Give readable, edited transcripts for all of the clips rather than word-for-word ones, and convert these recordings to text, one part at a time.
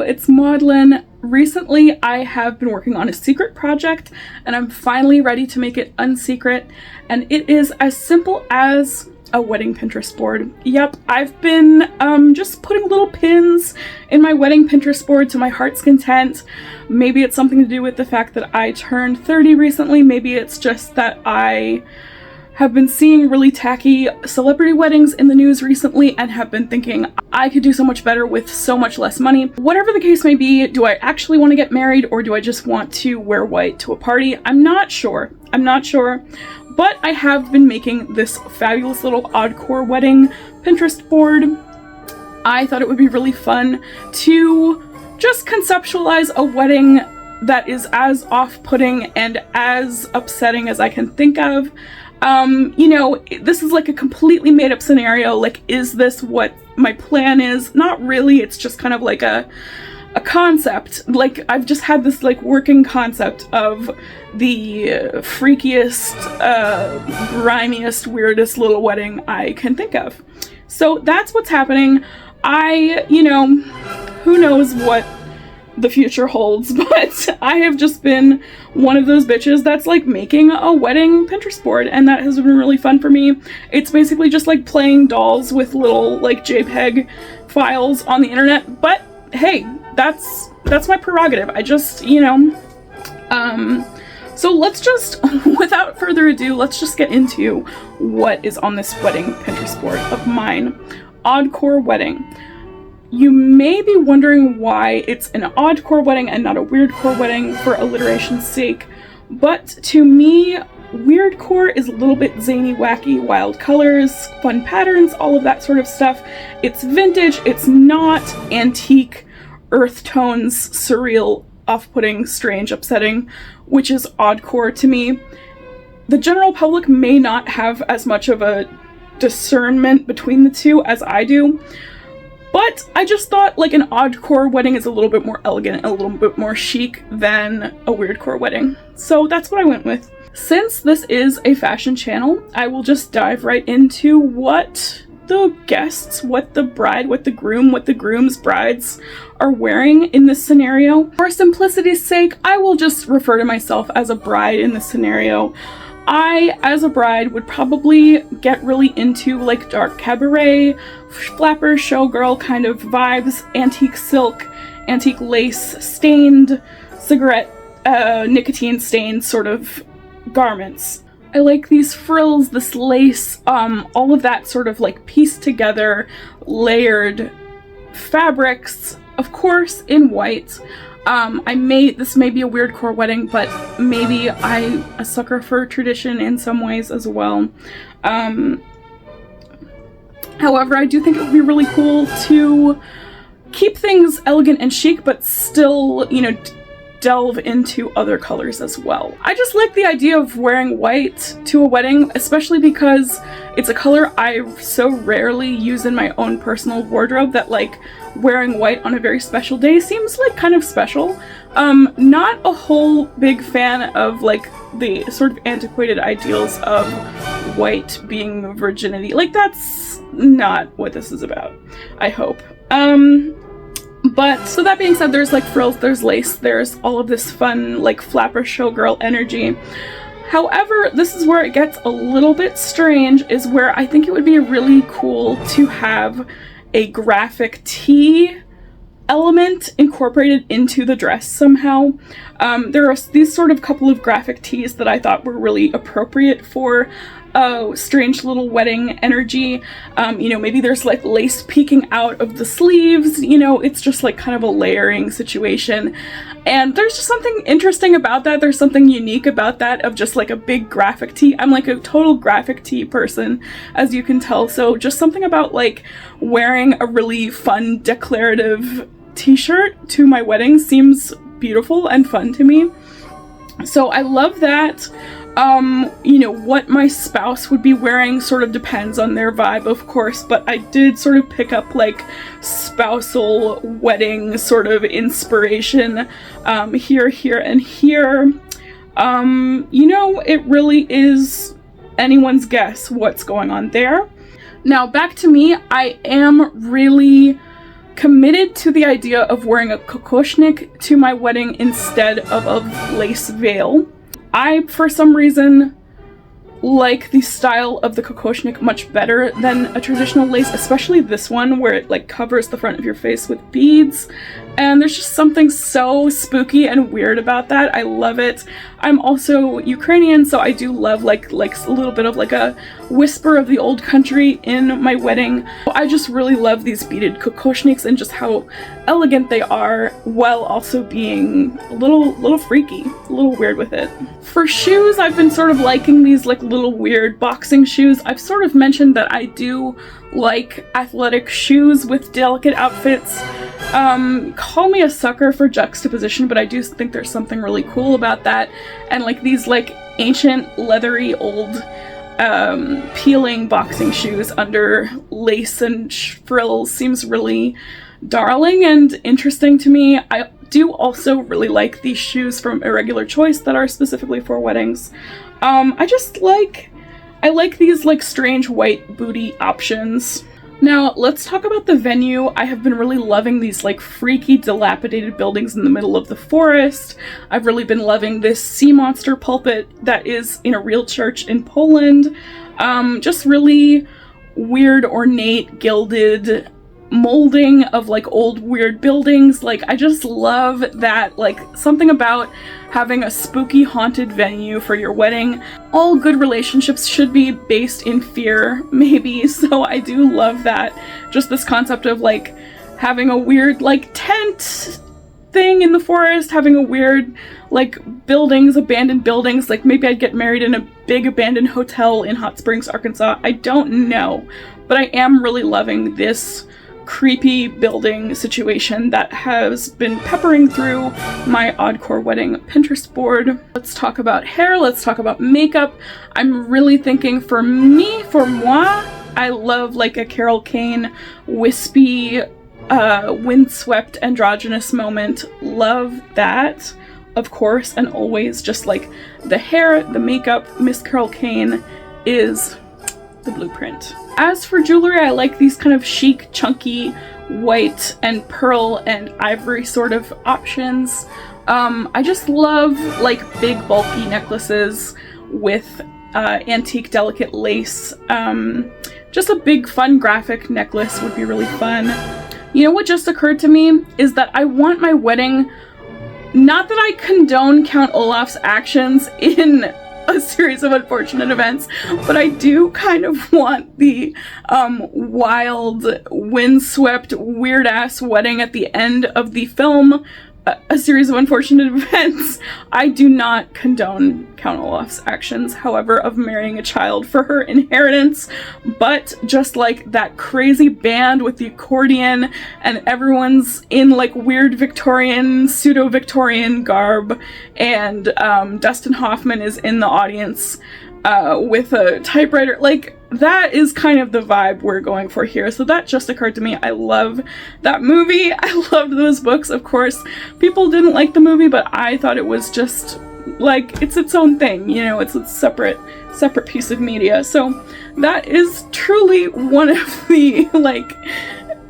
it's Maudlin. Recently, I have been working on a secret project, and I'm finally ready to make it unsecret, and it is as simple as a wedding Pinterest board. Yep, I've been just putting little pins in my wedding Pinterest board to my heart's content. Maybe it's something to do with the fact that I turned 30 recently. Maybe it's just that I have been seeing really tacky celebrity weddings in the news recently and have been thinking I could do so much better with so much less money. Whatever the case may be, do I actually want to get married or do I just want to wear white to a party? I'm not sure. But I have been making this fabulous little Oddcore wedding Pinterest board. I thought it would be really fun to just conceptualize a wedding that is as off-putting and as upsetting as I can think of. You know, this is like a completely made up scenario. Like, is this what my plan is? Not really. It's just kind of like a concept. Like, I've just had this like working concept of the freakiest, grimiest, weirdest little wedding I can think of. So that's what's happening. You know, who knows what the future holds, but I have just been one of those bitches that's like making a wedding Pinterest board, and that has been really fun for me. It's basically just like playing dolls with little like JPEG files on the internet, but hey, that's my prerogative. I just, you know, so let's just, without further ado, let's just get into what is on this wedding Pinterest board of mine. Oddcore wedding. You may be wondering why it's an oddcore wedding and not a weirdcore wedding for alliteration's sake, but to me, weirdcore is a little bit zany, wacky, wild colors, fun patterns, all of that sort of stuff. It's vintage, it's not antique, earth tones, surreal, off-putting, strange, upsetting, which is oddcore to me. The general public may not have as much of a discernment between the two as I do, but I just thought like an oddcore wedding is a little bit more elegant and a little bit more chic than a weirdcore wedding. So that's what I went with. Since this is a fashion channel, I will just dive right into what the guests, what the bride, what the groom, what the groom's brides are wearing in this scenario. For simplicity's sake, I will just refer to myself as a bride in this scenario. I, as a bride, would probably get really into like dark cabaret, flapper, showgirl kind of vibes, antique silk, antique lace, stained, cigarette, nicotine stained sort of garments. I like these frills, this lace, all of that sort of like pieced together, layered fabrics, of course in white. This may be a weirdcore wedding, but maybe I'm a sucker for tradition in some ways as well. However, I do think it would be really cool to keep things elegant and chic, but still, you know, delve into other colors as well. I just like the idea of wearing white to a wedding, especially because it's a color I so rarely use in my own personal wardrobe that like wearing white on a very special day seems like kind of special. Not a whole big fan of like the sort of antiquated ideals of white being virginity. Like, that's not what this is about, I hope. But so that being said, there's like frills, there's lace, there's all of this fun like flapper showgirl energy. However, this is where it gets a little bit strange, is where I think it would be really cool to have a graphic tee element incorporated into the dress somehow. There are these sort of couple of graphic tees that I thought were really appropriate for strange little wedding energy. You know, maybe there's like lace peeking out of the sleeves, you know, it's just like kind of a layering situation. And there's just something interesting about that. There's something unique about that, of just like a big graphic tee. I'm like a total graphic tee person, as you can tell. So just something about like wearing a really fun declarative t-shirt to my wedding seems beautiful and fun to me. So I love that. You know, what my spouse would be wearing sort of depends on their vibe, of course, but I did sort of pick up like spousal wedding sort of inspiration here, and here. You know, it really is anyone's guess what's going on there. Now, back to me, I am really committed to the idea of wearing a kokoshnik to my wedding instead of a lace veil. I, for some reason, like the style of the kokoshnik much better than a traditional lace, especially this one where it like covers the front of your face with beads, and there's just something so spooky and weird about that. I love it. I'm also Ukrainian, so I do love like a little bit of like a whisper of the old country in my wedding. I just really love these beaded kokoshniks and just how elegant they are, while also being a little freaky, a little weird with it. For shoes, I've been sort of liking these like little weird boxing shoes. I've sort of mentioned that I do like athletic shoes with delicate outfits. Call me a sucker for juxtaposition, but I do think there's something really cool about that. And like these like ancient leathery old peeling boxing shoes under lace and frills seems really darling and interesting to me. I do also really like these shoes from Irregular Choice that are specifically for weddings. I like these like strange white booty options. Now let's talk about the venue. I have been really loving these like freaky dilapidated buildings in the middle of the forest. I've really been loving this sea monster pulpit that is in a real church in Poland. Just really weird, ornate, gilded molding of like old weird buildings. Like I just love that, like something about having a spooky haunted venue for your wedding. All good relationships should be based in fear, maybe, so I do love that. Just this concept of like having a weird like tent thing in the forest, having a weird like buildings, abandoned buildings. Like maybe I'd get married in a big abandoned hotel in Hot Springs, Arkansas. I don't know, but I am really loving this creepy building situation that has been peppering through my Oddcore wedding Pinterest board. Let's talk about hair, let's talk about makeup. I'm really thinking for moi, I love like a Carol Kane wispy, windswept androgynous moment. Love that, of course, and always. Just like the hair, the makeup, Miss Carol Kane is the blueprint. As for jewelry, I like these kind of chic, chunky, white and pearl and ivory sort of options. I just love like big bulky necklaces with antique delicate lace. Just a big fun graphic necklace would be really fun. You know what just occurred to me is that I want my wedding, not that I condone Count Olaf's actions in a series of unfortunate events, but I do kind of want the wild, windswept, weird-ass wedding at the end of the film, a series of unfortunate events. I do not condone Count Olaf's actions, however, of marrying a child for her inheritance, but just like that crazy band with the accordion and everyone's in like weird Victorian, pseudo-Victorian garb, and Dustin Hoffman is in the audience with a typewriter. Like, that is kind of the vibe we're going for here. So that just occurred to me. I love that movie. I loved those books. Of course, people didn't like the movie, but I thought it was just like, it's its own thing, you know, it's a separate piece of media. So that is truly one of the like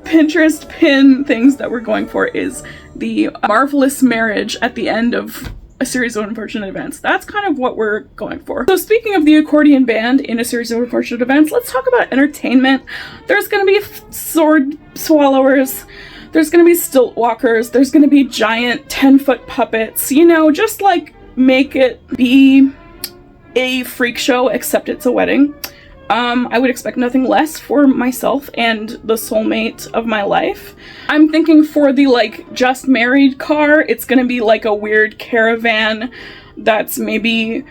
Pinterest pin things that we're going for, is the marvelous marriage at the end of a series of unfortunate events. That's kind of what we're going for. So speaking of the accordion band in a series of unfortunate events, let's talk about entertainment. There's gonna be sword swallowers, there's gonna be stilt walkers, there's gonna be giant 10-foot puppets, you know, just like make it be a freak show, except it's a wedding. I would expect nothing less for myself and the soulmate of my life. I'm thinking for the like just married car, it's gonna be like a weird caravan that's maybe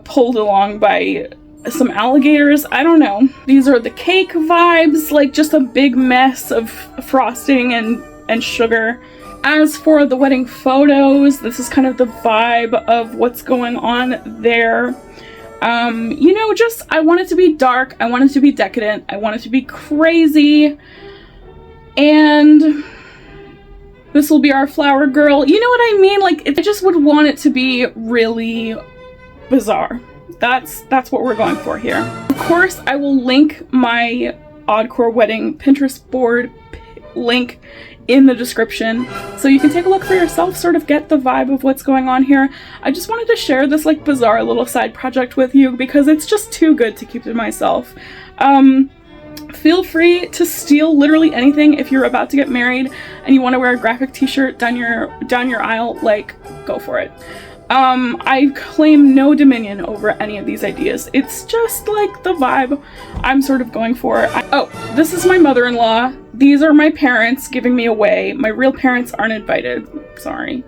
pulled along by some alligators. I don't know. These are the cake vibes, like just a big mess of frosting and sugar. As for the wedding photos, this is kind of the vibe of what's going on there. You know, just, I want it to be dark, I want it to be decadent, I want it to be crazy, and this will be our flower girl. You know what I mean? Like, I just would want it to be really bizarre. That's what we're going for here. Of course, I will link my Oddcore wedding Pinterest board link in the description so you can take a look for yourself, sort of get the vibe of what's going on here. I just wanted to share this like bizarre little side project with you because it's just too good to keep to myself. Feel free to steal literally anything if you're about to get married and you want to wear a graphic t-shirt down your aisle, like, go for it. I claim no dominion over any of these ideas. It's just like the vibe I'm sort of going for. Oh, this is my mother-in-law. These are my parents giving me away. My real parents aren't invited. Sorry.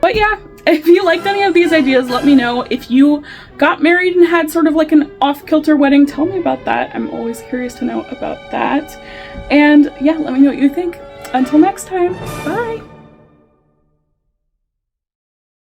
But yeah, if you liked any of these ideas, let me know. If you got married and had sort of like an off-kilter wedding, tell me about that. I'm always curious to know about that. And yeah, let me know what you think. Until next time, bye!